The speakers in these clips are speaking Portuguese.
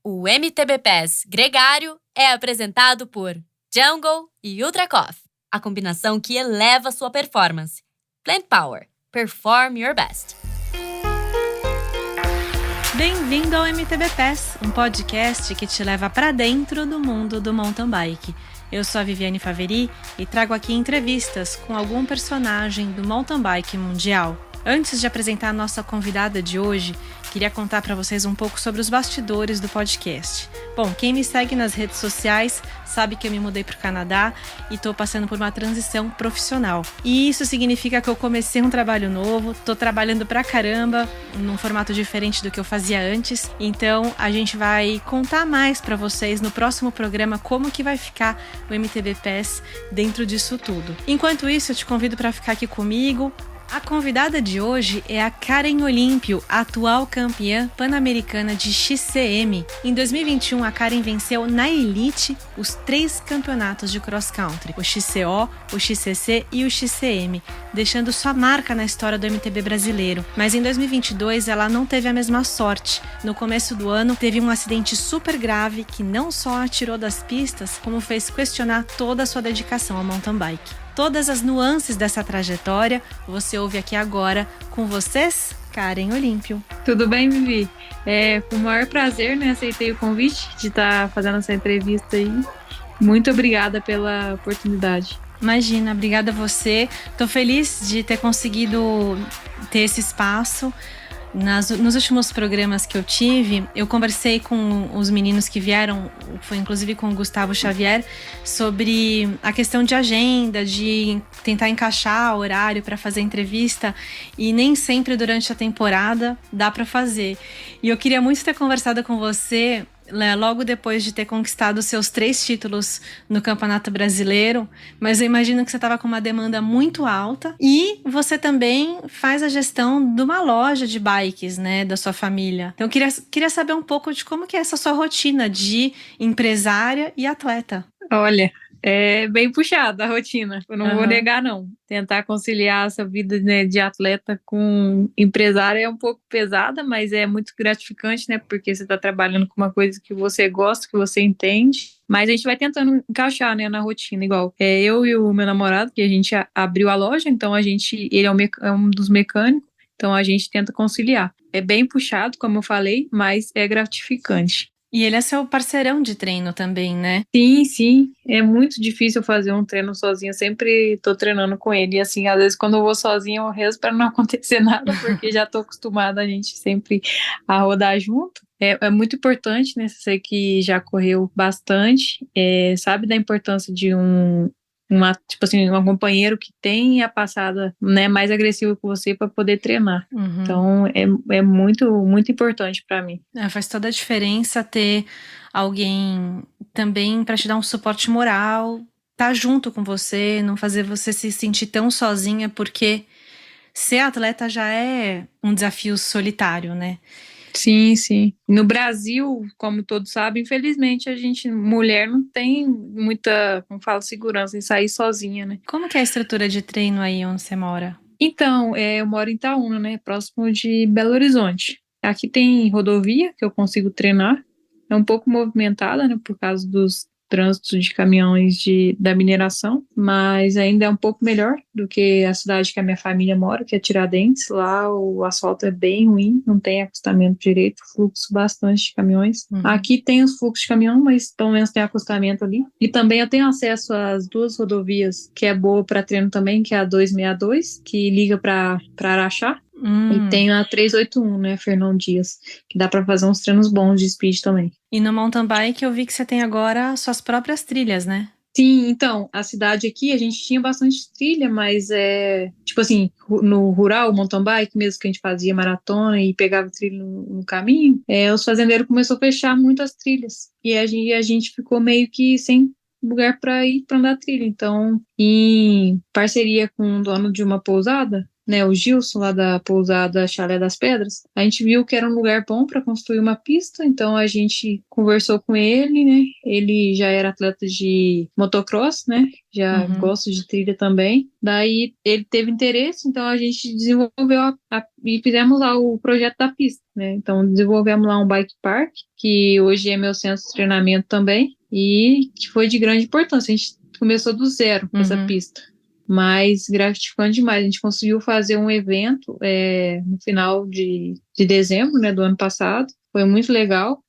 O MTB Pass Gregário é apresentado por Jungle e Ultra Coffee, a combinação que eleva sua performance. Plant Power. Perform your best. Bem-vindo ao MTB Pass, um podcast que te leva para dentro do mundo do mountain bike. Eu sou a Viviane Faveri e trago aqui entrevistas com algum personagem do mountain bike mundial. Antes de apresentar a nossa convidada de hoje, queria contar para vocês um pouco sobre os bastidores do podcast. Bom, quem me segue nas redes sociais sabe que eu me mudei para o Canadá e estou passando por uma transição profissional. E isso significa que eu comecei um trabalho novo, estou trabalhando pra caramba, num formato diferente do que eu fazia antes. Então, a gente vai contar mais para vocês no próximo programa como que vai ficar o MTB Pass dentro disso tudo. Enquanto isso, eu te convido para ficar aqui comigo. A convidada de hoje é a Karen Olímpio, atual campeã pan-americana de XCM. Em 2021, a Karen venceu na Elite os 3 campeonatos de cross-country, o XCO, o XCC e o XCM, deixando sua marca na história do MTB brasileiro. Mas em 2022, ela não teve a mesma sorte. No começo do ano, teve um acidente super grave que não só a tirou das pistas, como fez questionar toda a sua dedicação ao mountain bike. Todas as nuances dessa trajetória você ouve aqui agora com vocês, Karen Olímpio. Tudo bem, Vivi? Com o maior prazer, aceitei o convite de estar fazendo essa entrevista aí. Muito obrigada pela oportunidade. Imagina, obrigada a você. Estou feliz de ter conseguido ter esse espaço. Nos últimos programas que eu tive, eu conversei com os meninos que vieram, foi inclusive com o Gustavo Xavier, sobre a questão de agenda, de tentar encaixar horário para fazer entrevista, e nem sempre durante a temporada dá para fazer. E eu queria muito ter conversado com você logo depois de ter conquistado os seus 3 títulos no Campeonato Brasileiro, mas eu imagino que você estava com uma demanda muito alta e você também faz a gestão de uma loja de bikes, né, da sua família. Então eu queria saber um pouco de como que é essa sua rotina de empresária e atleta. Olha, é bem puxada a rotina, eu não vou negar não. Tentar conciliar essa vida, né, de atleta com empresária é um pouco pesada, mas é muito gratificante, né, porque você está trabalhando com uma coisa que você gosta, que você entende, mas a gente vai tentando encaixar, né, na rotina, igual. Eu e o meu namorado, que a gente abriu a loja, então ele é um dos mecânicos, então a gente tenta conciliar. É bem puxado, como eu falei, mas é gratificante. E ele é seu parceirão de treino também, né? Sim. É muito difícil fazer um treino sozinha. Sempre tô treinando com ele. E assim, às vezes quando eu vou sozinha eu rezo para não acontecer nada, porque já tô acostumada a gente sempre a rodar junto. É muito importante, né? Você que já correu bastante, sabe da importância de um companheiro que tem a passada, né, mais agressiva que você para poder treinar. Então, é muito, muito importante para mim. Faz toda a diferença ter alguém também para te dar um suporte moral, tá junto com você, não fazer você se sentir tão sozinha, porque ser atleta já é um desafio solitário, né? Sim. No Brasil, como todos sabem, infelizmente mulher não tem muita, como fala, segurança em sair sozinha, né? Como que é a estrutura de treino aí onde você mora? Então, eu moro em Itaúna, né? Próximo de Belo Horizonte. Aqui tem rodovia que eu consigo treinar. É um pouco movimentada, né? Por causa dos trânsitos de caminhões da mineração, mas ainda é um pouco melhor do que a cidade que a minha família mora, que é Tiradentes. Lá o asfalto é bem ruim, não tem acostamento direito, fluxo bastante de caminhões. Aqui tem os fluxos de caminhão, mas pelo menos tem acostamento ali. E também eu tenho acesso às 2 rodovias, que é boa para treino também, que é a 262, que liga para Araxá. E tem a 381, né, Fernão Dias, que dá pra fazer uns treinos bons de speed também. E no mountain bike eu vi que você tem agora suas próprias trilhas, né? Sim, então, a cidade aqui, a gente tinha bastante trilha, mas no rural, mountain bike mesmo, que a gente fazia maratona e pegava trilha no caminho, os fazendeiros começaram a fechar muitas trilhas, e a gente ficou meio que sem lugar para ir para andar trilha. Então, em parceria com o dono de uma pousada, né, o Gilson, lá da pousada Chalé das Pedras, a gente viu que era um lugar bom para construir uma pista, então a gente conversou com ele, né? Ele já era atleta de motocross, né? Já gosta de trilha também. Daí ele teve interesse, então a gente desenvolveu e fizemos lá o projeto da pista, né? Então desenvolvemos lá um bike park, que hoje é meu centro de treinamento também, e que foi de grande importância. A gente começou do zero com essa pista. Mas gratificante demais. A gente conseguiu fazer um evento no final de dezembro, né, do ano passado. Foi muito legal,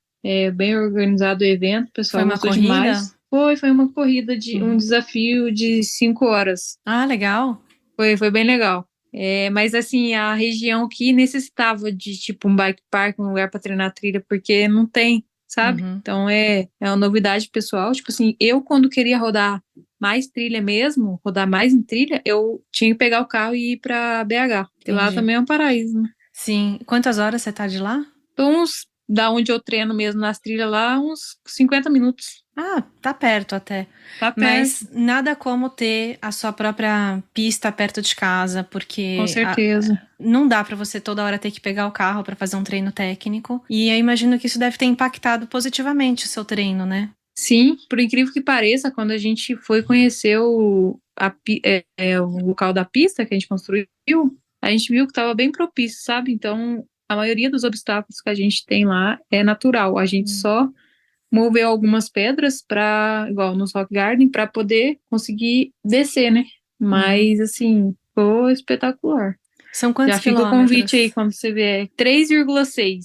bem organizado o evento, o pessoal gostou demais. Foi uma corrida um desafio de 5 horas. Ah, legal. Foi bem legal. Mas assim, a região aqui necessitava de tipo um bike park, um lugar para treinar trilha, porque não tem, sabe? Então é uma novidade pessoal. Tipo assim, eu quando queria rodar mais trilha mesmo, rodar mais em trilha, eu tinha que pegar o carro e ir pra BH. E lá também é um paraíso, né? Sim. Quantas horas você tá de lá? Então, da onde eu treino mesmo nas trilhas lá, uns 50 minutos. Ah, tá perto até. Tá perto. Mas nada como ter a sua própria pista perto de casa, porque com certeza. Não dá pra você toda hora ter que pegar o carro pra fazer um treino técnico. E eu imagino que isso deve ter impactado positivamente o seu treino, né? Sim, por incrível que pareça, quando a gente foi conhecer o local da pista que a gente construiu, a gente viu que estava bem propício, sabe? Então, a maioria dos obstáculos que a gente tem lá é natural. A gente só moveu algumas pedras igual nos Rock Garden, para poder conseguir descer, né? Mas, assim, foi espetacular. São quantos Já fica quilômetros? o convite aí quando você vier. 3,6.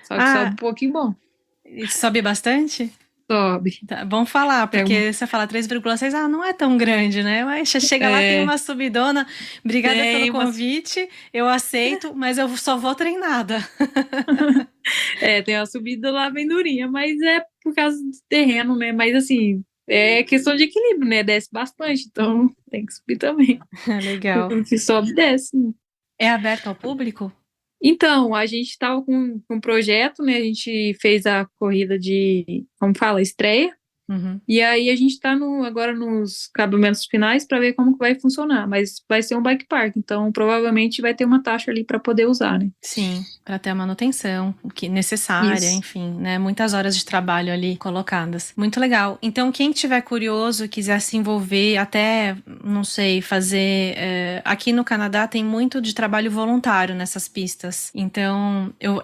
Só que sobe um pouquinho bom. E sobe bastante? Sobe. Tá bom falar, porque você fala 3,6, não é tão grande, né? Mas chega lá, tem uma subidona. Obrigada pelo convite, eu aceito, mas eu só vou treinada. Tem uma subida lá bem durinha, mas é por causa do terreno, né? Mas assim, é questão de equilíbrio, né? Desce bastante, então tem que subir também. Legal. Se sobe, desce. É aberto ao público? Então, a gente estava com um projeto, né? A gente fez a corrida como fala, estreia. E aí a gente está agora nos cabementos finais para ver como que vai funcionar. Mas vai ser um bike park, então provavelmente vai ter uma taxa ali para poder usar, né? Sim, para ter a manutenção que necessária, enfim, né? Muitas horas de trabalho ali colocadas. Muito legal. Então, quem tiver curioso, quiser se envolver, até, não sei, fazer... aqui no Canadá tem muito de trabalho voluntário nessas pistas. Então, eu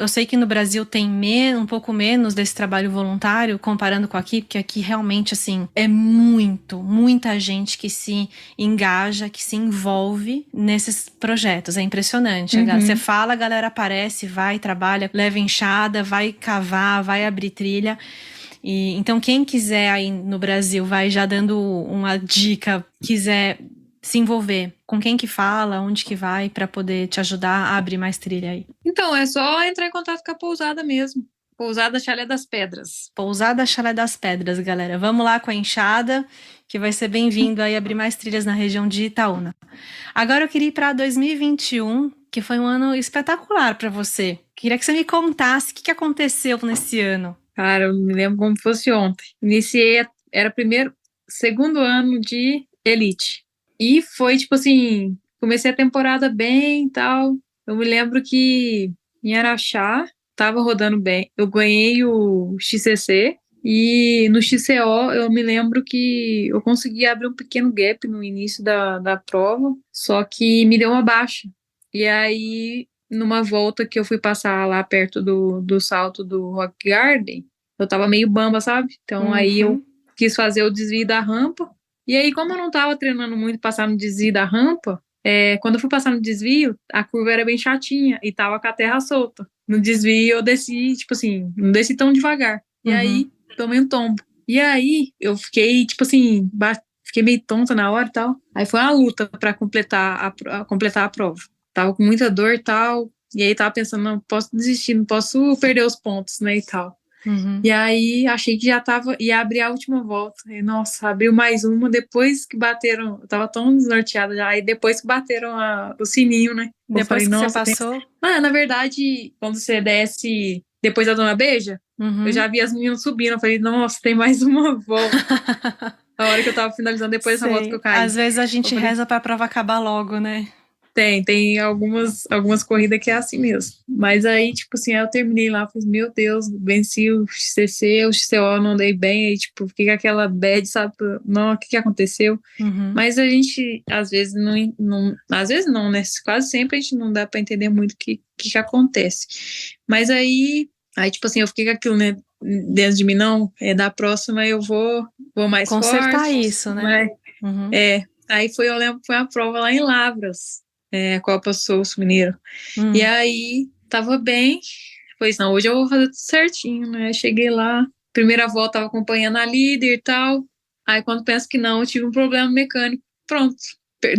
sei que no Brasil tem um pouco menos desse trabalho voluntário comparando com aqui, porque aqui realmente, assim, é muita gente que se engaja, que se envolve nesses projetos. É impressionante. Você fala, a galera aparece, vai, trabalha, leva enxada, vai cavar, vai abrir trilha. Então, quem quiser aí no Brasil, vai já dando uma dica, quiser se envolver, com quem que fala, onde que vai, para poder te ajudar a abrir mais trilha aí? Então, é só entrar em contato com a pousada mesmo. Pousada Chalé das Pedras. Pousada Chalé das Pedras, galera. Vamos lá com a enxada, que vai ser bem-vindo aí abrir mais trilhas na região de Itaúna. Agora eu queria ir para 2021, que foi um ano espetacular para você. Queria que você me contasse o que aconteceu nesse ano. Cara, eu me lembro como fosse ontem. Era segundo ano de elite. E foi, tipo assim, comecei a temporada bem e tal. Eu me lembro que em Araxá, tava rodando bem. Eu ganhei o XCC e no XCO eu me lembro que eu consegui abrir um pequeno gap no início da prova, só que me deu uma baixa. E aí, numa volta que eu fui passar lá perto do salto do Rock Garden, eu tava meio bamba, sabe? Então aí eu quis fazer o desvio da rampa. E aí, como eu não tava treinando muito passar no desvio da rampa, quando eu fui passar no desvio, a curva era bem chatinha e tava com a terra solta. No desvio eu desci, tipo assim, não desci tão devagar. E aí, tomei um tombo. E aí, eu fiquei, tipo assim, fiquei meio tonta na hora e tal. Aí foi uma luta pra completar a prova. Tava com muita dor e tal. E aí tava pensando, não posso desistir, não posso perder os pontos, né, e tal. E aí achei que ia abrir a última volta. E, nossa, abriu mais uma depois que bateram. Eu tava tão desnorteada já. Aí depois que bateram o sininho, né? Depois que você passou? Na verdade, quando você desce depois da Dona Beija, eu já vi as meninas subindo. Eu falei, nossa, tem mais uma volta. A hora que eu tava finalizando depois dessa volta que eu caí. Às vezes a gente reza pra prova acabar logo, né? Tem algumas corridas que é assim mesmo. Mas aí, tipo assim, eu terminei lá, falei, meu Deus, venci o XCC, o XCO não dei bem, aí, tipo, fiquei com aquela bad, sabe? Não, o que aconteceu? Mas a gente, às vezes, às vezes não, né? Quase sempre a gente não dá pra entender muito o que acontece. Mas aí, tipo assim, eu fiquei com aquilo, né? Dentro de mim, não, da próxima eu vou mais Consertar forte. isso, né? Aí eu lembro que foi uma prova lá em Lavras, Copa Sul Mineiro. E aí, tava bem, pois não, hoje eu vou fazer tudo certinho, né? Cheguei lá, primeira volta tava acompanhando a líder e tal. Aí quando penso que não, eu tive um problema mecânico. Pronto.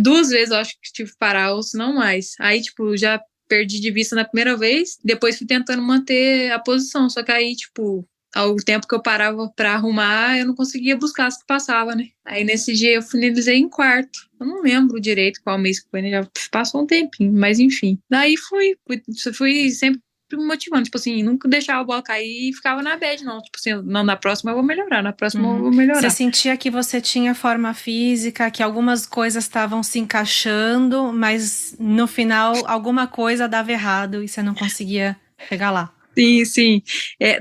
2 vezes eu acho que tive que parar, ou se não mais. Aí, tipo, já perdi de vista na primeira vez, depois fui tentando manter a posição. Só que aí, tipo, ao tempo que eu parava pra arrumar, eu não conseguia buscar as que passava, né? Aí nesse dia eu finalizei em quarto. Eu não lembro direito qual mês que foi, né? Já passou um tempinho, mas enfim. Daí fui sempre me motivando, tipo assim, nunca deixava a bola cair e ficava na bad, não. Tipo assim, não, na próxima eu vou melhorar, na próxima eu vou melhorar. Você sentia que você tinha forma física, que algumas coisas estavam se encaixando, mas no final alguma coisa dava errado e você não conseguia chegar lá. Sim.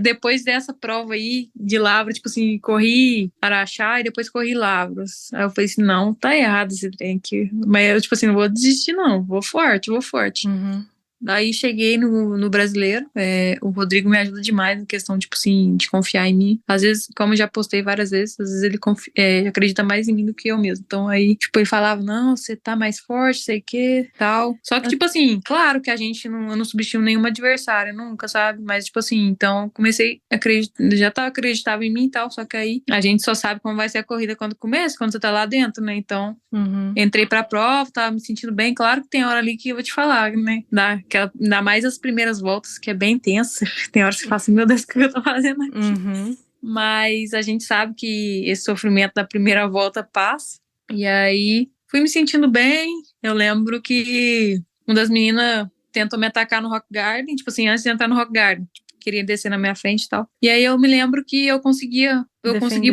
Depois dessa prova aí de Lavras, tipo assim, corri Araxá e depois corri Lavras. Aí eu falei assim, não, tá errado esse trem aqui. Mas eu, tipo assim, não vou desistir não, vou forte. Daí cheguei no brasileiro, o Rodrigo me ajuda demais na questão, tipo assim, de confiar em mim. Às vezes, como eu já postei várias vezes, às vezes ele acredita mais em mim do que eu mesmo. Então aí, tipo, ele falava, não, você tá mais forte, sei o que, tal. Só que, tipo assim, claro que eu não subestimo nenhuma adversária, nunca, sabe? Mas, tipo assim, então comecei a acreditar, acreditava em mim e tal, só que aí a gente só sabe como vai ser a corrida quando começa, quando você tá lá dentro, né? Então, entrei pra prova, tava me sentindo bem. Claro que tem hora ali que eu vou te falar, né? Ainda mais as primeiras voltas, que é bem tensa. Tem horas que você fala assim, meu Deus, o que eu tô fazendo aqui? Mas a gente sabe que esse sofrimento da primeira volta passa. E aí, fui me sentindo bem. Eu lembro que uma das meninas tentou me atacar no Rock Garden, tipo assim, antes de entrar no Rock Garden. Queria descer na minha frente e tal. E aí eu me lembro que eu consegui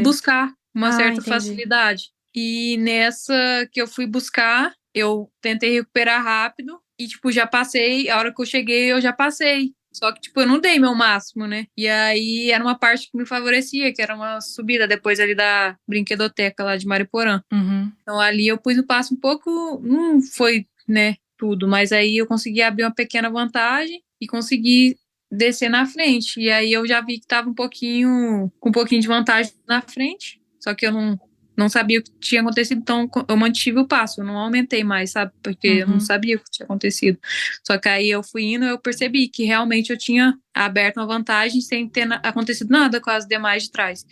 buscar uma certa facilidade. E nessa que eu fui buscar, eu tentei recuperar rápido e, tipo, já passei. A hora que eu cheguei, eu já passei. Só que, tipo, eu não dei meu máximo, né? E aí era uma parte que me favorecia, que era uma subida depois ali da brinquedoteca lá de Mariporã. Então ali eu pus o passo um pouco, não foi, né, tudo, mas aí eu consegui abrir uma pequena vantagem e consegui descer na frente. E aí eu já vi que tava com um pouquinho de vantagem na frente, só que eu não sabia o que tinha acontecido, então eu mantive o passo, eu não aumentei mais, sabe? Porque eu não sabia o que tinha acontecido. Só que aí eu fui indo, eu percebi que realmente eu tinha aberto uma vantagem sem ter acontecido nada com as demais de trás.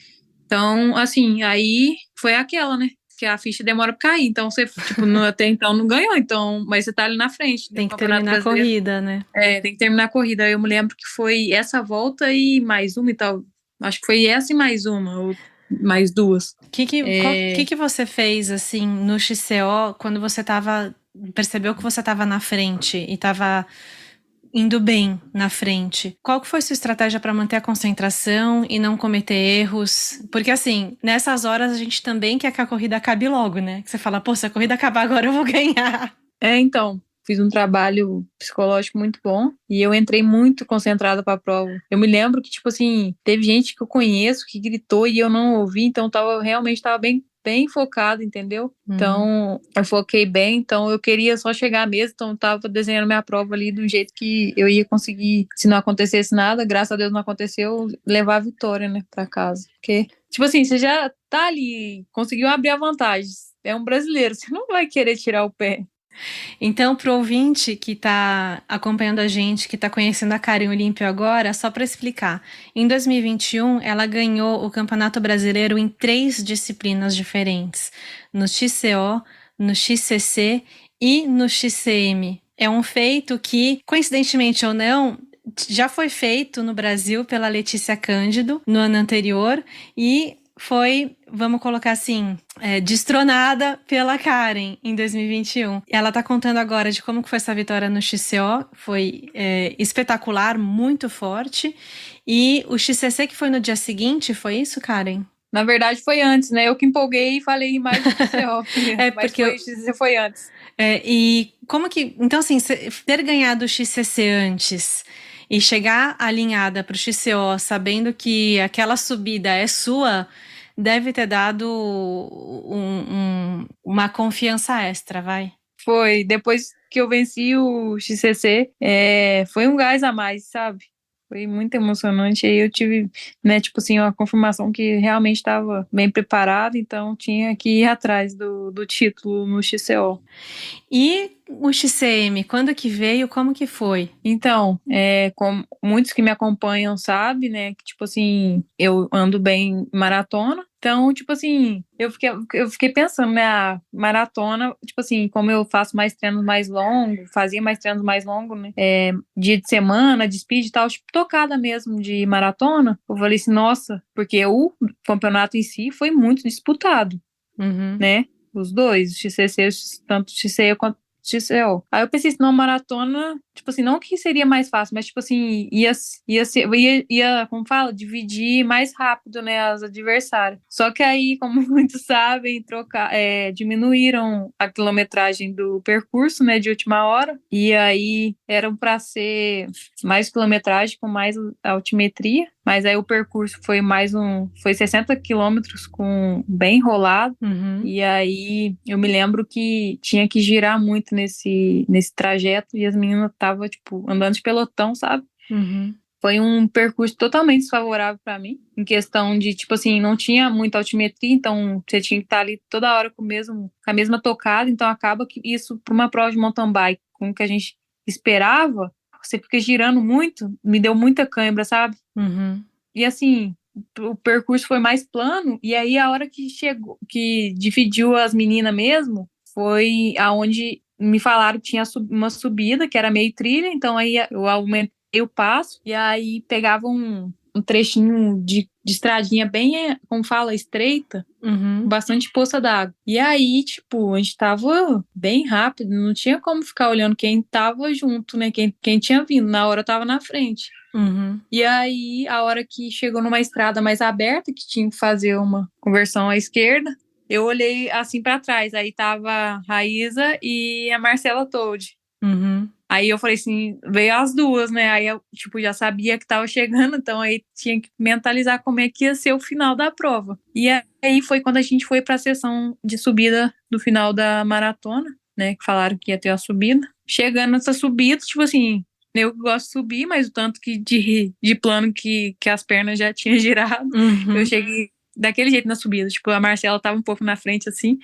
Então, assim, aí foi aquela, né? Que a ficha demora pra cair. Então, você, tipo, até então não ganhou, então, mas você tá ali na frente. Tem que terminar a corrida, né? Tem que terminar a corrida. Eu me lembro que foi essa volta e mais uma e tal. Acho que foi essa e mais uma, ou mais duas. O que você fez, assim, no XCO, quando você percebeu que você tava na frente e tava indo bem na frente? Qual que foi sua estratégia para manter a concentração e não cometer erros? Porque, assim, nessas horas a gente também quer que a corrida acabe logo, né? Que você fala, pô, se a corrida acabar agora eu vou ganhar. Então, fiz um trabalho psicológico muito bom e eu entrei muito concentrada para a prova. Eu me lembro que, tipo assim, teve gente que eu conheço que gritou e eu não ouvi, então realmente tava bem focado, entendeu? Então, eu foquei bem, então eu queria só chegar mesmo, então eu tava desenhando minha prova ali do jeito que eu ia conseguir, se não acontecesse nada, graças a Deus não aconteceu, levar a vitória, né, pra casa. Porque, tipo assim, você já tá ali, conseguiu abrir a vantagem, é um brasileiro, você não vai querer tirar o pé. Então, pro ouvinte que tá acompanhando a gente, que tá conhecendo a Karen Olímpio agora, só para explicar. Em 2021, ela ganhou o Campeonato Brasileiro em 3 disciplinas diferentes. No XCO, no XCC e no XCM. É um feito que, coincidentemente ou não, já foi feito no Brasil pela Letícia Cândido no ano anterior e foi, vamos colocar assim, destronada pela Karen em 2021. Ela tá contando agora de como que foi essa vitória no XCO, foi espetacular, muito forte. E o XCC que foi no dia seguinte, foi isso, Karen? Na verdade, foi antes, né? Eu que empolguei e falei mais do XCO. Mas porque o XCC foi antes. E como que... Então, assim, ter ganhado o XCC antes e chegar alinhada para o XCO, sabendo que aquela subida é sua, deve ter dado uma confiança extra, vai? Foi. Depois que eu venci o XCC, foi um gás a mais, sabe? Foi muito emocionante. Aí eu tive, né, tipo assim, uma confirmação que realmente estava bem preparado, então tinha que ir atrás do título no XCO. E o XCM, quando que veio, como que foi? Então, como muitos que me acompanham sabem, né, que, tipo assim, eu ando bem maratona. Então, tipo assim, eu fiquei pensando, né, a maratona, tipo assim, como eu faço mais treinos mais longos, fazia mais treinos mais longos, né, dia de semana, de speed e tal, tipo, tocada mesmo de maratona, eu falei assim, nossa, porque o campeonato em si foi muito disputado, né, os dois, o XCC, tanto o XCE quanto XCO. Aí eu pensei assim, não, maratona, tipo assim, não que seria mais fácil, mas tipo assim, como fala, dividir mais rápido, né, as adversárias. Só que aí, como muitos sabem, diminuíram a quilometragem do percurso, né, de última hora, e aí eram para ser mais quilometragem com mais altimetria, mas aí o percurso foi 60 quilômetros com bem enrolado. E aí eu me lembro que tinha que girar muito nesse trajeto e as meninas estavam, tipo, andando de pelotão, sabe? Foi um percurso totalmente desfavorável para mim, em questão de, tipo assim, não tinha muita altimetria, então você tinha que estar ali toda hora com a mesma tocada, então acaba que isso, para uma prova de mountain bike, com o que a gente esperava, você fica girando muito, me deu muita cãibra, sabe? E assim, o percurso foi mais plano, e aí a hora que chegou, que dividiu as meninas mesmo, foi aonde me falaram que tinha uma subida, que era meio trilha, então aí eu aumentei o passo, e aí pegava um trechinho de estradinha bem, como fala, estreita, bastante poça d'água. E aí, tipo, a gente tava bem rápido, não tinha como ficar olhando quem tava junto, né? Quem tinha vindo, na hora eu tava na frente. E aí, a hora que chegou numa estrada mais aberta, que tinha que fazer uma conversão à esquerda, eu olhei assim para trás, aí tava a Raíza e a Marcela Toldi. Aí eu falei assim, veio as duas, né? Aí eu, tipo, já sabia que tava chegando, então aí tinha que mentalizar como é que ia ser o final da prova. E aí foi quando a gente foi para a sessão de subida do final da maratona, né? Que falaram que ia ter a subida. Chegando nessa subida, tipo assim, eu gosto de subir, mas o tanto que de plano que as pernas já tinham girado, eu cheguei daquele jeito na subida. Tipo, a Marcela tava um pouco na frente, assim,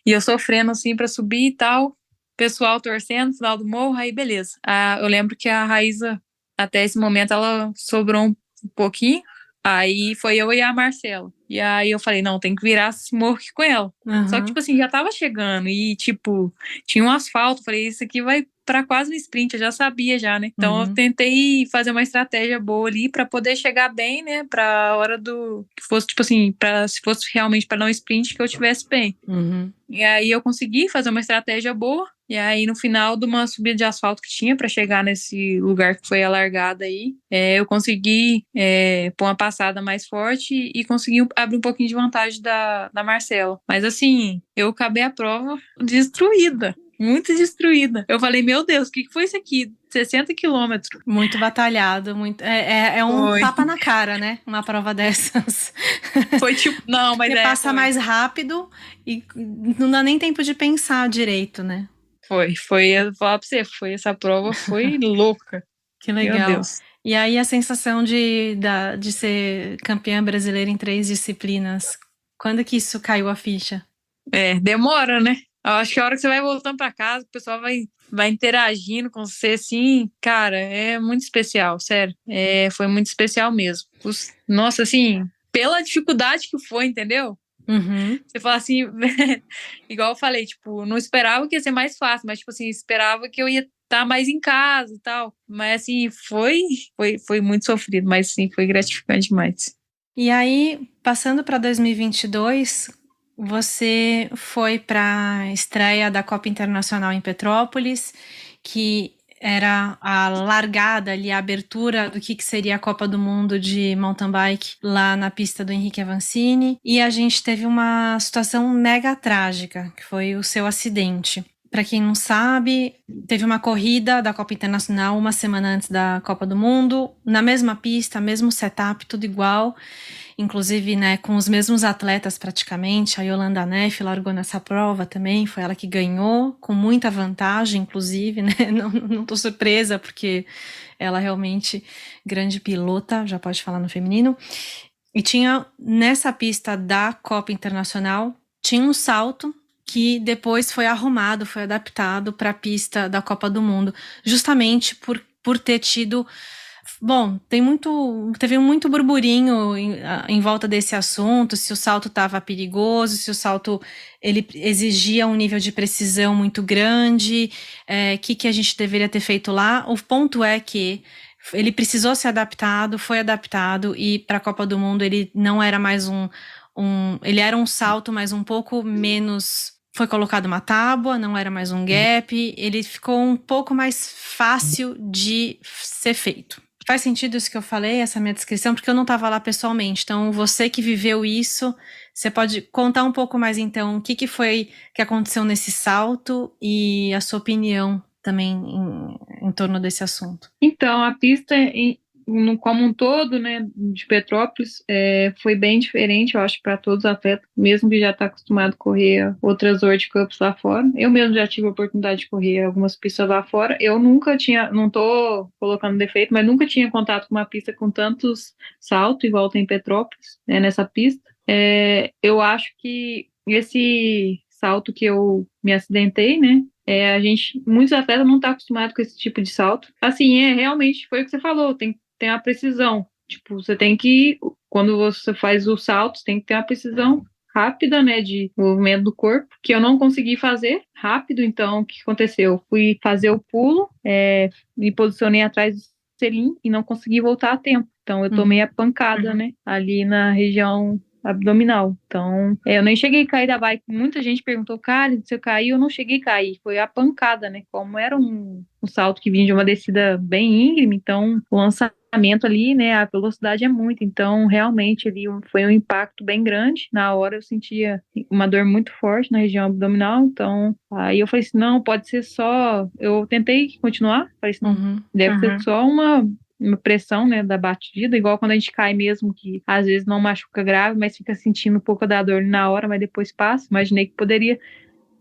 e eu sofrendo, assim, para subir e tal. Pessoal torcendo, final do morro, aí beleza. Eu lembro que a Raíza, até esse momento, ela sobrou um pouquinho, aí foi eu e a Marcela. E aí eu falei, não, tem que virar esse morro aqui com ela. Só que, tipo assim, já tava chegando e, tipo, tinha um asfalto, falei, isso aqui vai para quase um sprint, eu já sabia já, né? Então eu tentei fazer uma estratégia boa ali para poder chegar bem, né? Pra hora do que fosse, tipo assim, se fosse realmente para dar um sprint, que eu tivesse bem. E aí eu consegui fazer uma estratégia boa. E aí no final de uma subida de asfalto que tinha para chegar nesse lugar que foi a largada aí, eu consegui pôr uma passada mais forte e consegui abrir um pouquinho de vantagem da Marcela. Mas assim, eu acabei a prova destruída. Muito destruída. Eu falei, meu Deus, o que foi isso aqui? 60 quilômetros. Muito batalhado, muito. É um Foi. tapa na cara, né? Uma prova dessas. Foi tipo, não, mas Porque passa foi. mais rápido e não dá nem tempo de pensar direito, né? Eu vou falar pra você, essa prova foi louca. Que legal. Meu Deus. E aí a sensação de ser campeã brasileira em 3 disciplinas, quando que isso caiu a ficha? Demora, né? Eu acho que a hora que você vai voltando pra casa, o pessoal vai interagindo com você, assim, cara, é muito especial, sério. Foi muito especial mesmo. Nossa, assim, pela dificuldade que foi, entendeu? Você fala assim, igual eu falei, tipo, não esperava que ia ser mais fácil, mas, tipo assim, esperava que eu ia estar mais em casa e tal. Mas, assim, foi muito sofrido, mas, sim, foi gratificante demais. E aí, passando para 2022, você foi para a estreia da Copa Internacional em Petrópolis, que era a largada ali, a abertura do que seria a Copa do Mundo de mountain bike lá na pista do Henrique Avancini, e a gente teve uma situação mega trágica, que foi o seu acidente. Para quem não sabe, teve uma corrida da Copa Internacional uma semana antes da Copa do Mundo, na mesma pista, mesmo setup, tudo igual, inclusive, né, com os mesmos atletas praticamente. A Yolanda Neff largou nessa prova também, foi ela que ganhou, com muita vantagem, inclusive, né, não tô surpresa, porque ela realmente, grande pilota, já pode falar no feminino. E tinha, nessa pista da Copa Internacional, tinha um salto que depois foi arrumado, foi adaptado para a pista da Copa do Mundo, justamente por ter tido... Bom, teve muito burburinho em volta desse assunto, se o salto estava perigoso, se o salto ele exigia um nível de precisão muito grande, que a gente deveria ter feito lá. O ponto é que ele precisou ser adaptado, foi adaptado, e para a Copa do Mundo ele não era mais ele era um salto, mas um pouco menos... Foi colocado uma tábua, não era mais um gap, ele ficou um pouco mais fácil de ser feito. Faz sentido isso que eu falei, essa minha descrição, porque eu não estava lá pessoalmente. Então, você que viveu isso, você pode contar um pouco mais, então, o que foi que aconteceu nesse salto e a sua opinião também em torno desse assunto. Então, a pista, como um todo, né, de Petrópolis, foi bem diferente, eu acho, para todos os atletas, mesmo que já está acostumado a correr outras World Cups lá fora. Eu mesmo já tive a oportunidade de correr algumas pistas lá fora. Eu nunca tinha, não estou colocando defeito, mas nunca tinha contato com uma pista com tantos saltos, igual tem em Petrópolis, né, nessa pista. Eu acho que esse salto que eu me acidentei, né, muitos atletas não estão acostumados com esse tipo de salto. Assim, realmente foi o que você falou, tem a precisão. Tipo, você tem que, quando você faz o salto, você tem que ter uma precisão rápida, né, de movimento do corpo, que eu não consegui fazer rápido. Então, o que aconteceu? Eu fui fazer o pulo, me posicionei atrás do selim e não consegui voltar a tempo. Então, eu tomei a pancada, né, ali na região abdominal. Então, eu nem cheguei a cair da bike. Muita gente perguntou, cara, se eu caí, eu não cheguei a cair. Foi a pancada, né? Como era um salto que vinha de uma descida bem íngreme, então o lançamento ali, né, a velocidade é muito. Então, realmente, ali foi um impacto bem grande. Na hora eu sentia uma dor muito forte na região abdominal. Então, aí eu falei assim, não, pode ser só... Eu tentei continuar. Falei assim, não, deve ser só uma pressão, né, da batida, igual quando a gente cai mesmo, que às vezes não machuca grave, mas fica sentindo um pouco da dor na hora, mas depois passa. Imaginei que poderia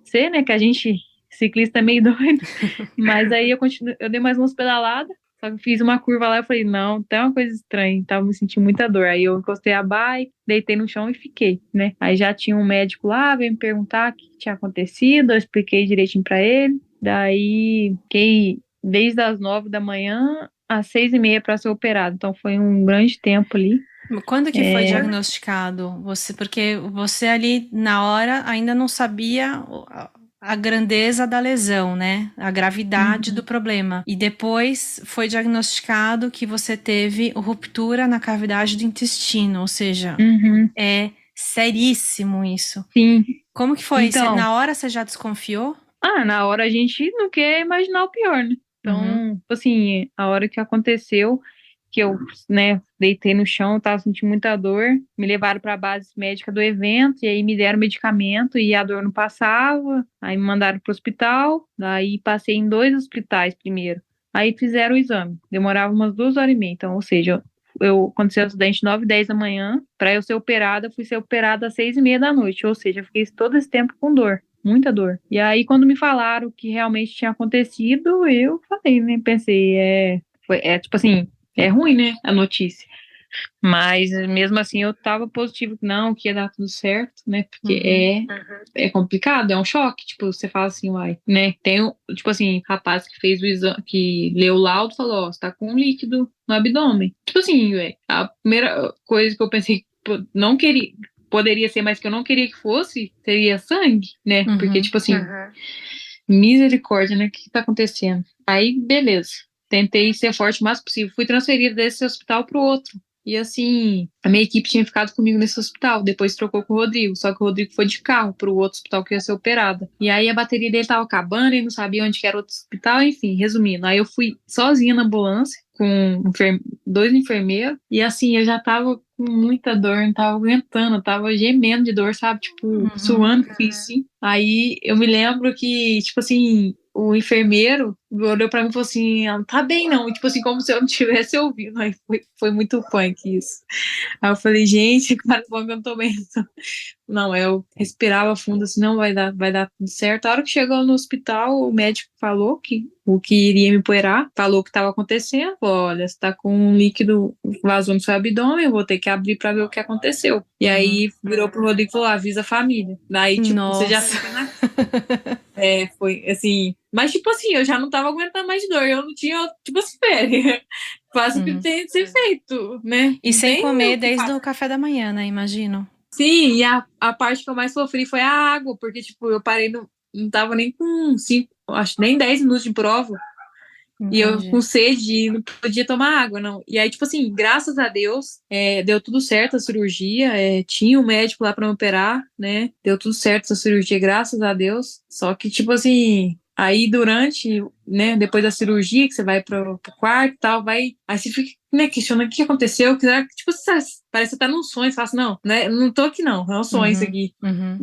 ser, né, que a gente, ciclista, é meio doido, mas aí eu dei mais umas pedaladas, só que fiz uma curva lá e falei, não, tem uma coisa estranha, tava me sentindo muita dor. Aí eu encostei a bike, deitei no chão e fiquei, né. Aí já tinha um médico lá, veio me perguntar o que tinha acontecido, eu expliquei direitinho pra ele, daí fiquei desde as 9 da manhã às 6h30 para ser operado. Então foi um grande tempo ali. Quando que foi diagnosticado? Porque você ali na hora ainda não sabia a grandeza da lesão, né? A gravidade do problema. E depois foi diagnosticado que você teve ruptura na cavidade do intestino, ou seja, é seríssimo isso. Sim. Como que foi? Então, na hora você já desconfiou? Na hora a gente não quer imaginar o pior, né? Então, assim, a hora que aconteceu, que eu, né, deitei no chão, tava sentindo muita dor, me levaram para a base médica do evento, e aí me deram medicamento, e a dor não passava, aí me mandaram pro hospital, daí passei em 2 hospitais primeiro, aí fizeram o exame, demorava umas 2h30, então, ou seja, aconteceu o acidente 9h10 da manhã, para eu ser operada, fui ser operada às 6h30 da noite, ou seja, eu fiquei todo esse tempo com dor. Muita dor. E aí, quando me falaram que realmente tinha acontecido, eu falei, né? Pensei, tipo assim, é ruim, né? A notícia. Mas, mesmo assim, eu tava positivo, não, que ia dar tudo certo, né? Porque é complicado, é um choque. Tipo, você fala assim, uai, né? Tem, tipo assim, rapaz que fez o exame, que leu o laudo, falou, ó, você tá com um líquido no abdômen. Tipo assim, a primeira coisa que eu pensei, não queria... Poderia ser, mas que eu não queria que fosse, seria sangue, né? Porque, tipo assim, misericórdia, né? O que tá acontecendo? Aí, beleza. Tentei ser forte o mais possível. Fui transferida desse hospital pro outro. E assim, a minha equipe tinha ficado comigo nesse hospital, depois trocou com o Rodrigo, só que o Rodrigo foi de carro pro outro hospital que ia ser operada. E aí a bateria dele tava acabando, ele não sabia onde que era outro hospital, enfim, resumindo. Aí eu fui sozinha na ambulância, com 2 enfermeiros, e assim, eu já tava com muita dor, não tava aguentando, eu tava gemendo de dor, sabe? Tipo, suando, assim. Aí eu me lembro que, tipo assim, o enfermeiro olhou pra mim e falou assim, ela não tá bem não, e, tipo assim, como se eu não tivesse ouvido. Aí foi muito punk isso. Aí eu falei, gente, cara, bom que eu não tô bem. Não, eu respirava fundo assim, não vai dar tudo certo. A hora que chegou no hospital, o médico falou que o que iria me operar, falou o que estava acontecendo. Falou, olha, você tá com um líquido vazou no seu abdômen, eu vou ter que abrir para ver o que aconteceu. E aí virou pro Rodrigo e falou, avisa a família. Daí, tipo, você já Nossa. fica na... foi assim. Mas, tipo assim, eu já não tava aguentando mais de dor, eu não tinha, tipo assim, velho, quase o que tem de ser feito, né? E Não sem tem comer o que desde fazer. o café da manhã, né? Imagino. Sim, e a parte que eu mais sofri foi a água, porque, tipo, eu parei, não tava nem com 5, acho nem 10 minutos de prova, e eu Entendi. com sede e não podia tomar água, não. E aí, tipo assim, graças a Deus, deu tudo certo a cirurgia, tinha um médico lá pra me operar, né? Deu tudo certo essa cirurgia, graças a Deus. Só que, tipo assim, aí durante, né, depois da cirurgia, que você vai pro quarto e tal, aí você fica, né, questionando o que aconteceu, tipo, parece que você tá num sonho, você fala assim, não, né, não tô aqui não, é um sonho isso aqui.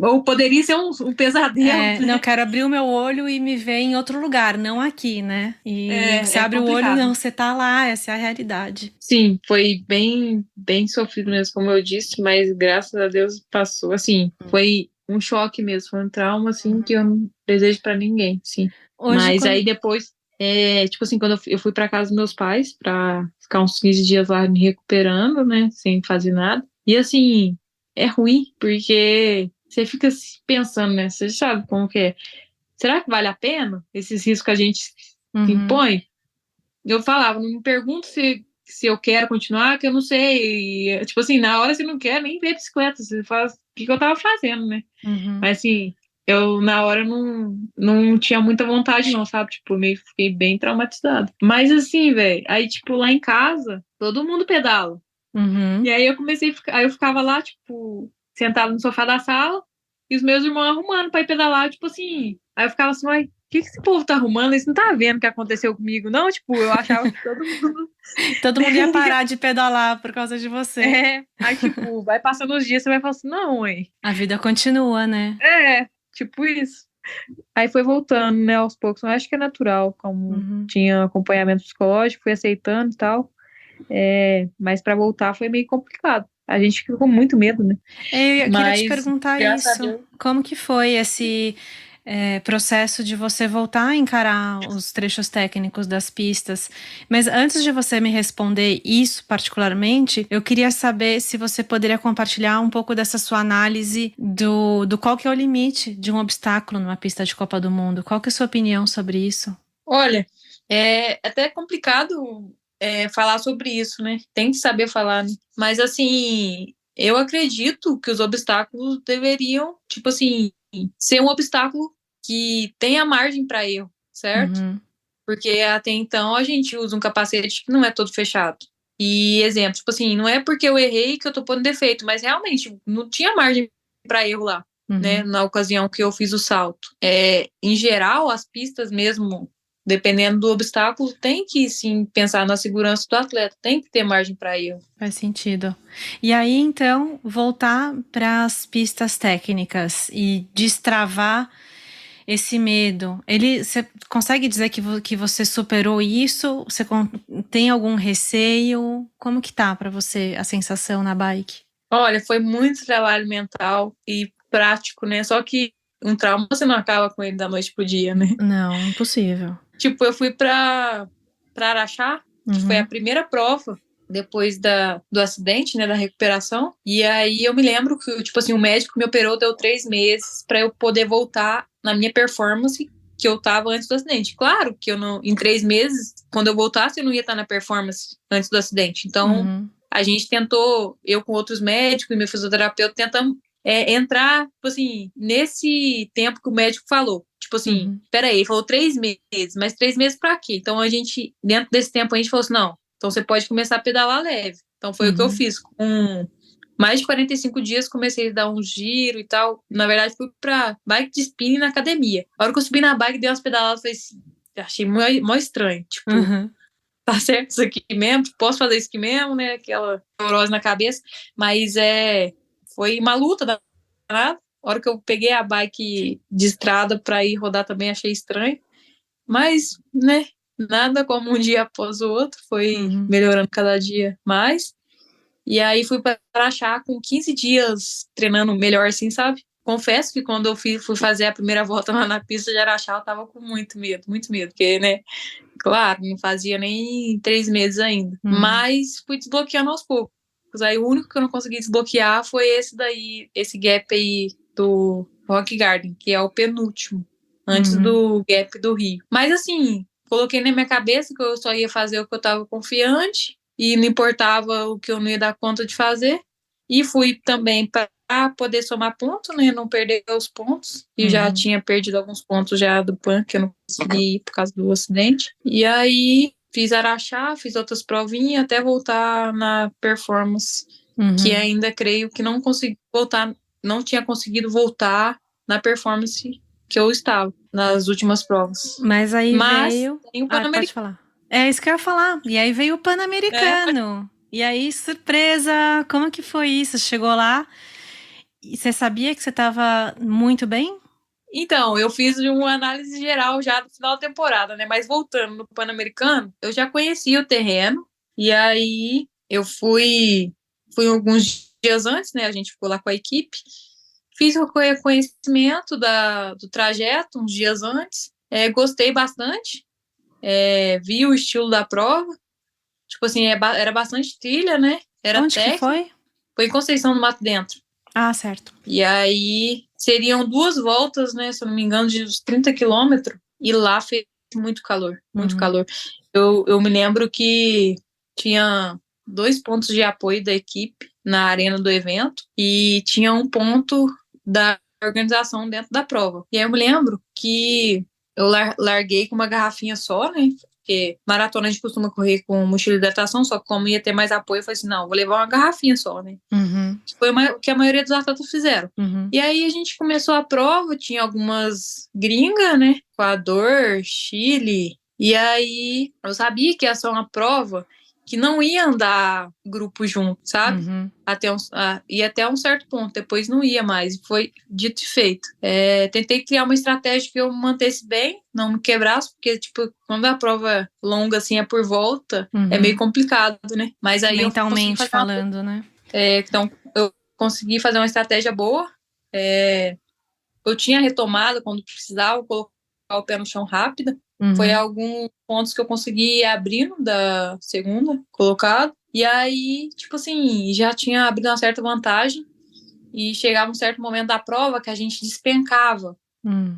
Ou poderia ser um pesadelo, Não, né? quero abrir o meu olho e me ver em outro lugar, não aqui, né? E você É abre o olho, complicado. não, você tá lá, essa é a realidade. Sim, foi bem, bem sofrido mesmo, como eu disse, mas graças a Deus passou. Assim, foi um choque mesmo, foi um trauma, assim, que eu não desejo pra ninguém, sim. Hoje, Mas quando. aí depois, tipo assim, quando eu fui pra casa dos meus pais, pra ficar uns 15 dias lá me recuperando, né, sem fazer nada. E assim, é ruim, porque você fica se pensando, né, você sabe como que é. Será que vale a pena esses riscos que a gente se Uhum, impõe? Eu falava, não me pergunto se eu quero continuar, que eu não sei. E, tipo assim, na hora você não quer nem ver bicicleta, você fala o que eu tava fazendo, né? uhum. Mas assim, eu na hora não tinha muita vontade, não, sabe? Tipo, meio fiquei bem traumatizada. Mas assim, velho, aí, tipo, lá em casa, todo mundo pedala. E Uhum. aí eu comecei a ficar, aí eu ficava lá, tipo, sentado no sofá da sala, e os meus irmãos arrumando pra ir pedalar, tipo assim. Aí eu ficava assim, uai, o que esse povo tá arrumando? Eles não tá vendo o que aconteceu comigo, não? Tipo, eu achava que todo mundo. Todo mundo ia parar de pedalar por causa de você. Aí, tipo, vai passando os dias, você vai falar assim, não, ué. A vida continua, né? Tipo isso. Aí foi voltando, né, aos poucos. Eu acho que é natural, como Uhum. tinha acompanhamento psicológico, fui aceitando e tal. Mas pra voltar foi meio complicado. A gente ficou com muito medo, né? Eu queria te Mas, perguntar graças a isso. Deus. Como que foi esse processo de você voltar a encarar os trechos técnicos das pistas? Mas antes de você me responder isso particularmente, eu queria saber se você poderia compartilhar um pouco dessa sua análise do qual que é o limite de um obstáculo numa pista de Copa do Mundo. Qual que é a sua opinião sobre isso? Olha, é até complicado falar sobre isso, né? Tem que saber falar, né? Mas assim, eu acredito que os obstáculos deveriam, tipo assim, ser um obstáculo que tenha margem para erro, certo? Uhum, Porque até então a gente usa um capacete que não é todo fechado. E exemplo, tipo assim, não é porque eu errei que eu tô pondo defeito, mas realmente não tinha margem para erro lá, né? uhum. Na ocasião que eu fiz o salto. Em geral, as pistas mesmo, dependendo do obstáculo, tem que sim pensar na segurança do atleta, tem que ter margem para erro. Faz sentido. E aí, então, voltar para as pistas técnicas e destravar esse medo. Você consegue dizer que você superou isso? Você tem algum receio? Como que tá para você a sensação na bike? Olha, foi muito trabalho mental e prático, né? Só que um trauma você não acaba com ele da noite pro dia, né? Não, impossível. Tipo, eu fui para Araxá, que foi a Uhum, primeira prova depois do acidente, né, da recuperação. E aí eu me lembro que, tipo assim, o médico me operou, deu 3 meses para eu poder voltar na minha performance que eu tava antes do acidente. Claro que eu não, em 3 meses, quando eu voltasse, eu não ia estar na performance antes do acidente. Então, uhum, a gente tentou, eu com outros médicos e meu fisioterapeuta, tentamos entrar, tipo assim, nesse tempo que o médico falou. Tipo assim, uhum. peraí, ele falou 3 meses, mas 3 meses pra quê? Então a gente, dentro desse tempo, a gente falou assim, não, então você pode começar a pedalar leve. Então foi o que eu fiz. Com mais de 45 dias comecei a dar um giro e tal. Na verdade, fui pra bike de spinning na academia. A hora que eu subi na bike, dei umas pedaladas, falei assim, achei mó estranho. Tipo, tá certo isso aqui mesmo? Posso fazer isso aqui mesmo, né? Aquela neurose na cabeça. Mas foi uma luta danada. A hora que eu peguei a bike de estrada pra ir rodar também, achei estranho. Mas, né? Nada como um dia após o outro. Foi melhorando cada dia mais. E aí fui para Araxá com 15 dias treinando melhor, assim, sabe? Confesso que quando eu fui fazer a primeira volta lá na pista de Araxá, eu tava com muito medo, porque, né? Claro, não fazia nem 3 meses ainda. Mas fui desbloqueando aos poucos. Aí o único que eu não consegui desbloquear foi esse gap aí do Rock Garden, que é o penúltimo, antes do gap do Rio. Mas assim, coloquei na minha cabeça que eu só ia fazer o que eu tava confiante, e não importava o que eu não ia dar conta de fazer. E fui também para poder somar pontos, né? Não perder os pontos. E já tinha perdido alguns pontos já do PAN, que eu não consegui ir por causa do acidente. E aí fiz Araxá, fiz outras provinhas até voltar na performance, que ainda creio que não consegui voltar, não tinha conseguido voltar na performance que eu estava nas últimas provas. Mas aí veio... tem o pode falar. É isso que eu ia falar. E aí veio o Pan-Americano. E aí, surpresa! Como que foi isso? Chegou lá e você sabia que você estava muito bem? Então, eu fiz uma análise geral já do final da temporada, né? Mas voltando no Pan-Americano, eu já conhecia o terreno. E aí eu fui alguns dias antes, né? A gente ficou lá com a equipe. Fiz o reconhecimento do trajeto uns dias antes. Gostei bastante. Vi o estilo da prova. Tipo assim, era bastante trilha, né? Era Onde técnica. Que foi? Foi em Conceição do Mato Dentro. Ah, certo. E aí seriam 2 voltas, né? Se eu não me engano, de uns 30 quilômetros. E lá fez muito calor, muito calor. Eu me lembro que tinha 2 pontos de apoio da equipe na arena do evento e tinha um ponto da organização dentro da prova. E aí eu me lembro que eu larguei com uma garrafinha só, né? Porque maratona a gente costuma correr com mochila de hidratação, só que como ia ter mais apoio, eu falei assim, não, vou levar uma garrafinha só, né? Foi o que a maioria dos atletas fizeram. E aí a gente começou a prova, tinha algumas gringas, né? Equador, Chile. E aí eu sabia que ia ser uma prova que não ia andar grupo junto, sabe? Ia até um certo ponto, depois não ia mais. Foi dito e feito. Tentei criar uma estratégia que eu me mantesse bem, não me quebrasse, porque, tipo, quando a prova é longa, assim, é por volta, é meio complicado, né? Mas aí mentalmente falando, né? Então, eu consegui fazer uma estratégia boa. Eu tinha retomado quando precisava, colocar o pé no chão rápido. Foi alguns pontos que eu consegui ir abrindo da segunda colocado. E aí, tipo assim, já tinha abrido uma certa vantagem. E chegava um certo momento da prova que a gente despencava,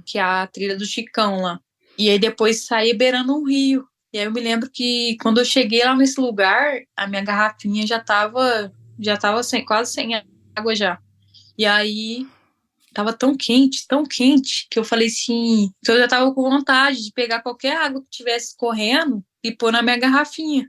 que é a trilha do Chicão lá. E aí depois saía beirando um rio. E aí eu me lembro que quando eu cheguei lá nesse lugar, a minha garrafinha já tava quase sem água já. E aí tava tão quente, que eu falei assim, que eu já tava com vontade de pegar qualquer água que tivesse correndo e pôr na minha garrafinha.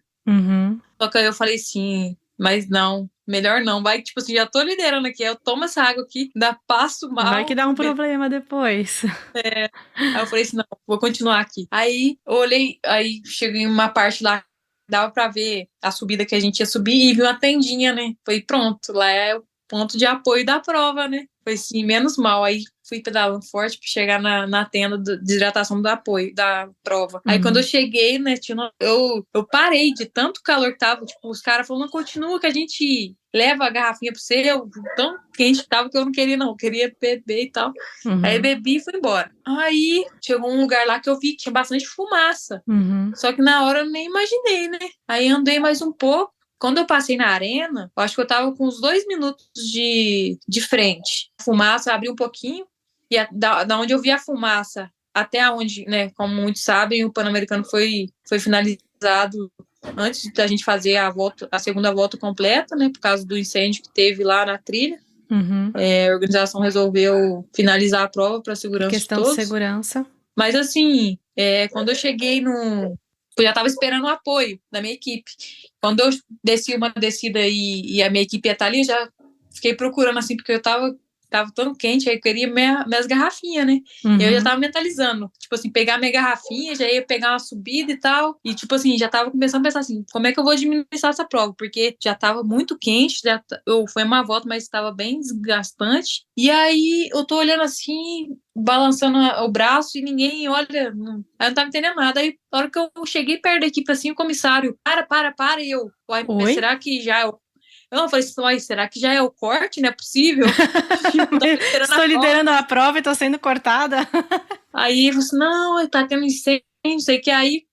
Só que aí eu falei assim, mas não, melhor não, vai, tipo assim, já tô liderando aqui, eu tomo essa água aqui, ainda passo mal. Vai que dá um problema depois. Aí eu falei assim, não, vou continuar aqui. Aí eu olhei, aí cheguei em uma parte lá, dava pra ver a subida que a gente ia subir e vi uma tendinha, né? Foi pronto, lá é o ponto de apoio da prova, né? Foi assim, menos mal. Aí fui pedalando forte pra chegar na tenda de hidratação do apoio, da prova. Aí quando eu cheguei, né, eu parei de tanto calor que tava, tipo, os caras falaram, continua que a gente leva a garrafinha pro seu, tão quente que tava que eu não queria não, queria beber e tal. Aí bebi e fui embora. Aí chegou um lugar lá que eu vi que tinha bastante fumaça. Só que na hora eu nem imaginei, né? Aí andei mais um pouco. Quando eu passei na arena, eu acho que eu tava com uns 2 minutos de frente. A fumaça abriu um pouquinho, e da onde eu vi a fumaça até onde, né, como muitos sabem, o Pan-Americano foi finalizado antes da gente fazer a segunda volta completa, né, por causa do incêndio que teve lá na trilha. A organização resolveu finalizar a prova para segurança de todos. Questão de segurança. Mas assim, quando eu cheguei Eu já estava esperando o apoio da minha equipe. Quando eu desci uma descida e a minha equipe ia estar ali, eu já fiquei procurando, assim, porque eu tava tão quente, aí eu queria minhas garrafinhas, né? Uhum. E eu já tava mentalizando, tipo assim, pegar minha garrafinha, já ia pegar uma subida e tal, e tipo assim, já tava começando a pensar assim, como é que eu vou administrar essa prova? Porque já tava muito quente, foi uma volta, mas estava bem desgastante, e aí eu tô olhando assim, balançando o braço e ninguém olha, aí eu não tava entendendo nada, aí na hora que eu cheguei perto da equipe assim, o comissário, para, e eu, uai, mas será que já é o... Eu não falei assim, será que já é o corte? Não é possível? Tipo, estou liderando a prova e tô sendo cortada. Aí eu falei assim, não, tá tendo incêndio, não sei o que. Aí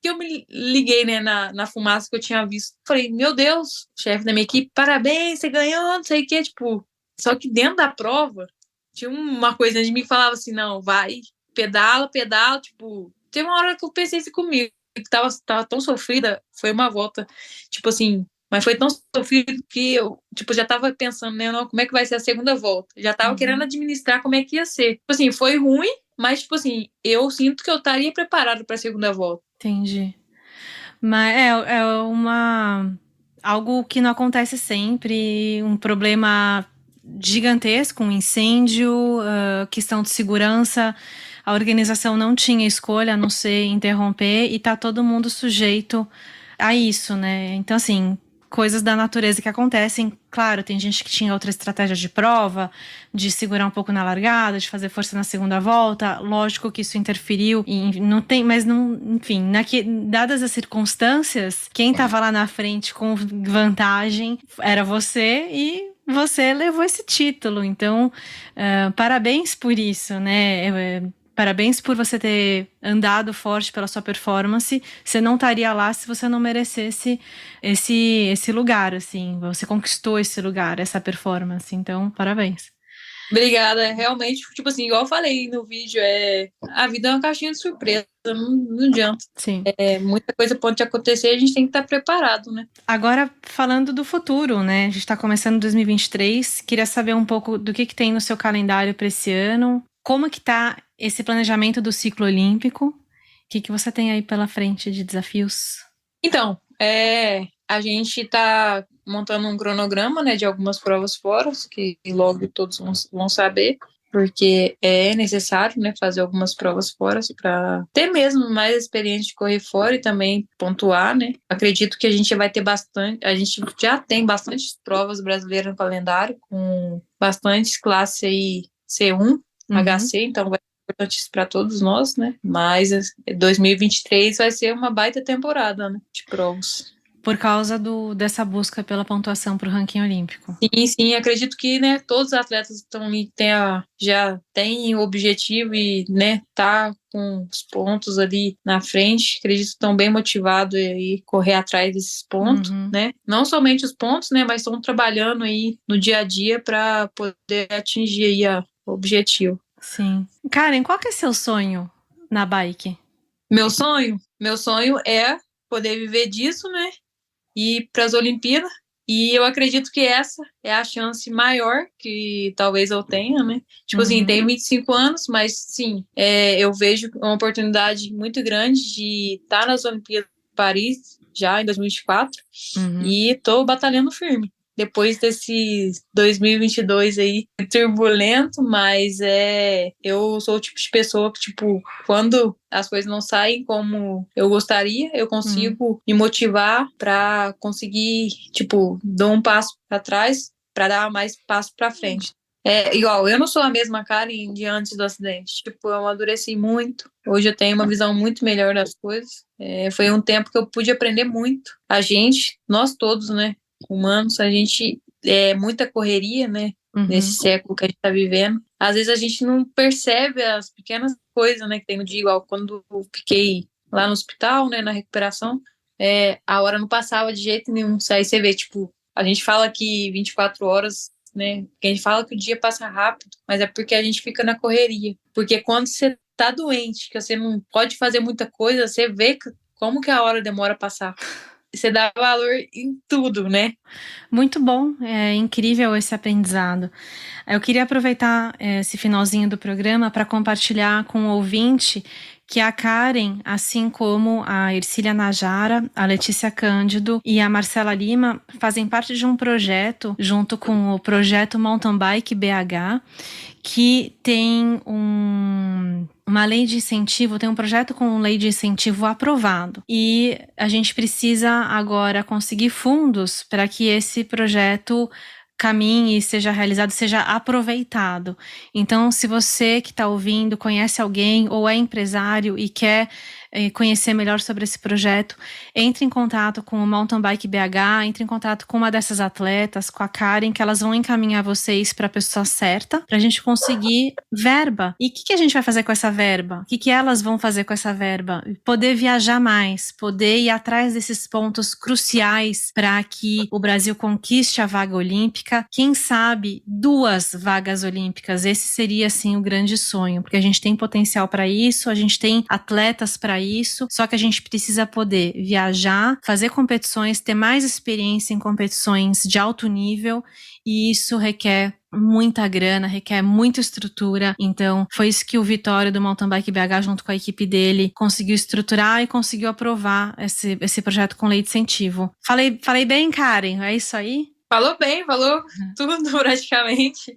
que eu me liguei, né, na fumaça que eu tinha visto. Falei, meu Deus, chefe da minha equipe, parabéns, você ganhou, não sei o que. Tipo, só que dentro da prova, tinha uma coisa de mim que falava assim, não, vai, pedala, tipo, teve uma hora que eu pensei assim comigo, que tava tão sofrida, foi uma volta, tipo assim, mas foi tão sofrido que eu, tipo, já tava pensando, né, não, como é que vai ser a segunda volta? Já tava querendo administrar como é que ia ser. Tipo assim, foi ruim, mas, tipo assim, eu sinto que eu estaria preparado para a segunda volta. Entendi. Mas algo que não acontece sempre, um problema gigantesco, um incêndio, questão de segurança. A organização não tinha escolha a não ser interromper e tá todo mundo sujeito a isso, né? Então, assim, coisas da natureza que acontecem. Claro, tem gente que tinha outra estratégia de prova, de segurar um pouco na largada, de fazer força na segunda volta. Lógico que isso interferiu e não tem, mas não, enfim, dadas as circunstâncias, quem estava lá na frente com vantagem era você e você levou esse título. Então, parabéns por isso, né? Parabéns por você ter andado forte pela sua performance. Você não estaria lá se você não merecesse esse lugar, assim. Você conquistou esse lugar, essa performance. Então, parabéns. Obrigada. Realmente, tipo assim, igual eu falei no vídeo, a vida é uma caixinha de surpresa. Não adianta. Sim. Muita coisa pode acontecer e a gente tem que estar preparado, né? Agora, falando do futuro, né? A gente está começando 2023. Queria saber um pouco do que tem no seu calendário para esse ano. Como que tá esse planejamento do ciclo olímpico? O que você tem aí pela frente de desafios? Então, a gente está montando um cronograma, né, de algumas provas fora, que logo todos vão saber, porque é necessário, né, fazer algumas provas fora para ter mesmo mais experiência de correr fora e também pontuar, né. Acredito que a gente vai ter a gente já tem bastantes provas brasileiras no calendário, com bastantes classes aí C1, HC, então vai ser importante isso para todos nós, né, mas 2023 vai ser uma baita temporada, né, de provas. Por causa dessa busca pela pontuação para o ranking olímpico. Sim, acredito que, né, todos os atletas estão ali, já têm o objetivo e, né, tá com os pontos ali na frente, acredito que estão bem motivados aí correr atrás desses pontos, né, não somente os pontos, né, mas estão trabalhando aí no dia a dia para poder atingir aí o objetivo. Sim. Karen, qual que é seu sonho na bike? Meu sonho é poder viver disso, né, e para as Olimpíadas, e eu acredito que essa é a chance maior que talvez eu tenha, né? Tipo assim, tenho 25 anos, mas sim, eu vejo uma oportunidade muito grande de estar nas Olimpíadas de Paris já em 2024 e estou batalhando firme. Depois desse 2022 aí, turbulento, mas eu sou o tipo de pessoa que, tipo, quando as coisas não saem como eu gostaria, eu consigo me motivar para conseguir, tipo, dar um passo para trás para dar mais passo para frente. Igual, eu não sou a mesma Karen de antes do acidente. Tipo, eu amadureci muito. Hoje eu tenho uma visão muito melhor das coisas. Foi um tempo que eu pude aprender muito. Nós todos, né? Humanos, a gente muita correria, né? Nesse século que a gente está vivendo. Às vezes a gente não percebe as pequenas coisas, né? Que tem no dia, igual quando eu fiquei lá no hospital, né? Na recuperação, a hora não passava de jeito nenhum. Aí você vê, tipo, a gente fala que 24 horas, né? Que a gente fala que o dia passa rápido, mas é porque a gente fica na correria. Porque quando você tá doente, que você não pode fazer muita coisa, você vê como que a hora demora a passar. Você dá valor em tudo, né? Muito bom, é incrível esse aprendizado. Eu queria aproveitar esse finalzinho do programa para compartilhar com o ouvinte que a Karen, assim como a Ercília Najara, a Letícia Cândido e a Marcela Lima, fazem parte de um projeto, junto com o projeto Mountain Bike BH, que tem uma lei de incentivo, tem um projeto com lei de incentivo aprovado. E a gente precisa agora conseguir fundos para que esse projeto caminhe, seja realizado, seja aproveitado. Então, se você que está ouvindo conhece alguém ou é empresário e quer conhecer melhor sobre esse projeto, entre em contato com o Mountain Bike BH, entre em contato com uma dessas atletas, com a Karen, que elas vão encaminhar vocês para a pessoa certa, para a gente conseguir verba. E o que a gente vai fazer com essa verba? O que elas vão fazer com essa verba? Poder viajar mais, poder ir atrás desses pontos cruciais para que o Brasil conquiste a vaga olímpica, quem sabe 2 vagas olímpicas. Esse seria, assim, o grande sonho, porque a gente tem potencial para isso, a gente tem atletas para isso, só que a gente precisa poder viajar, fazer competições, ter mais experiência em competições de alto nível, e isso requer muita grana, requer muita estrutura. Então, foi isso que o Vitório do Mountain Bike BH, junto com a equipe dele, conseguiu estruturar e conseguiu aprovar esse projeto com lei de incentivo. Falei bem, Karen? É isso aí? Falou bem, falou tudo praticamente.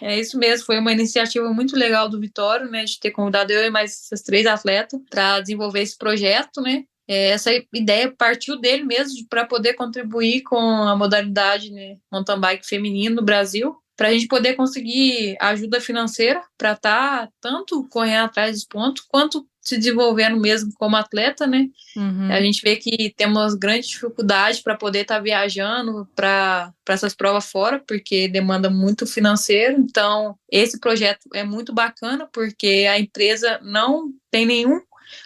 É isso mesmo, foi uma iniciativa muito legal do Vitório, né, de ter convidado eu e mais essas 3 atletas para desenvolver esse projeto, né. Essa ideia partiu dele mesmo para poder contribuir com a modalidade, né, mountain bike feminino no Brasil, para a gente poder conseguir ajuda financeira para estar tanto correndo atrás dos pontos, quanto se desenvolvendo mesmo como atleta, né? Uhum. A gente vê que temos grande dificuldade para poder estar viajando para essas provas fora, porque demanda muito financeiro. Então, esse projeto é muito bacana, porque a empresa não tem nenhum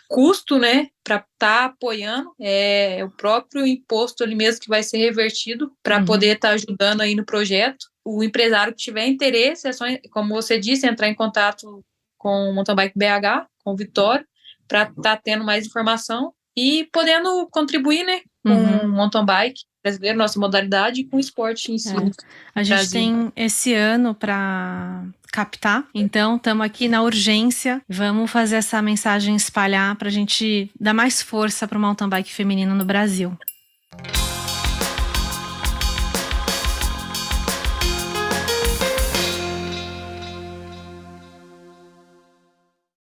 custo, né, para estar apoiando, o próprio imposto ali mesmo que vai ser revertido para poder estar ajudando aí no projeto. O empresário que tiver interesse, é só, como você disse, entrar em contato com o Mountain Bike BH, com o Vitório, para estar tendo mais informação e podendo contribuir, né, com o mountain bike brasileiro, nossa modalidade, e com o esporte em si. A gente tem esse ano para captar, então estamos aqui na urgência, vamos fazer essa mensagem espalhar para a gente dar mais força para o mountain bike feminino no Brasil.